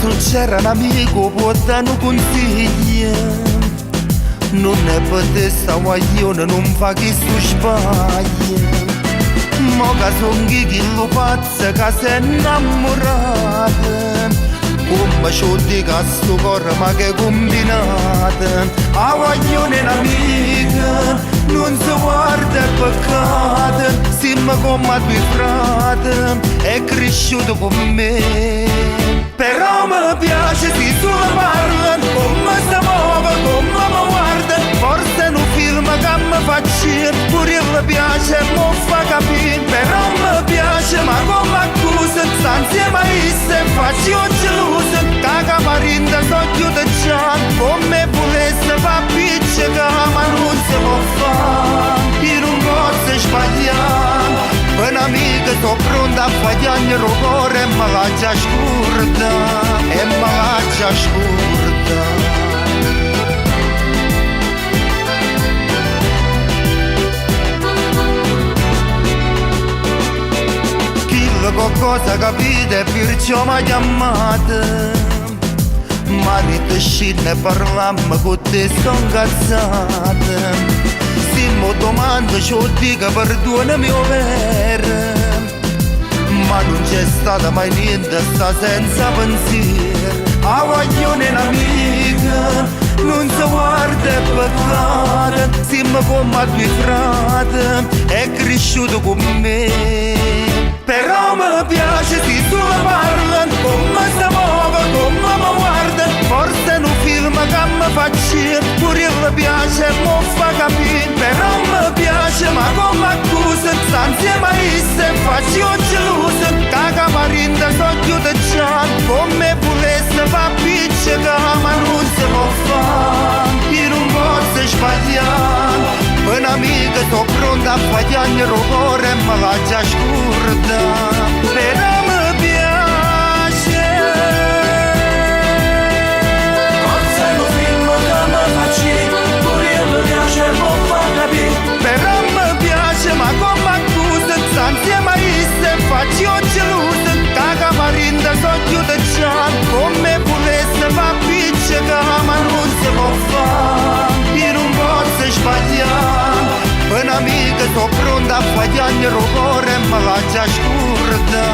se c'era un amico può dare un consiglio. Non è per te sta guaglione, non fa chi tu sbaglia. Mo che son chi lo pazzo che si è innamorato. Come c'ho di sto cuore ma che combinata. A guaglione un'amica non si guarda il peccato. Siamo come due frati, è cresciuto con me. Però mi piace se tu parla, come si muove, come mi guarda. Forse è un film che mi fa faccio, pure mi piace e mi fa capire. Però mi piace ma come accusa, sta insieme a essa e faccio gelosa. Caga marinda so chiude già, come volesse fa piccica, ma non si può fare. Io non posso sbagliare. Un'amica sto pronta a fagliare il cuore e me la già scurda, e me la già scurda. Qualcosa capite perciò mi chiamate. Marito scende e parlammo con te sto incazzate. Se mi domando ciò dico perdonami ovvero, ma non c'è stata mai niente, sta senza pensiero. A guaglione un'amica non si guarda e peccato. Siamo come due frati, è cresciuto con me. Però mi piace se tu parla, come si muove, come mi guarda. Forse è un film che mi fa faccio, pure mi piace e mi fa capire. Però mi piace ma come accusa, sta insieme a essa e faccio gelosa. Caga marinda so chiude già, come volesse fa piccica, ma non si può fare. Io non posso sbagliare. Un'amica sto pronta a fagliare il cuore e me la già scurda. Però mi piace. Forse è un film che mi faccio, pure mi piace e mi fa capire. Però mi piace ma come accusa, sta insieme a essa e faccio gelosa. Caga marinda so chiude già, come volesse fa piccica, ma non si può fare. Io non posso sbagliare. Un'amica sto pronta a fagliare il cuore e me la già scurda.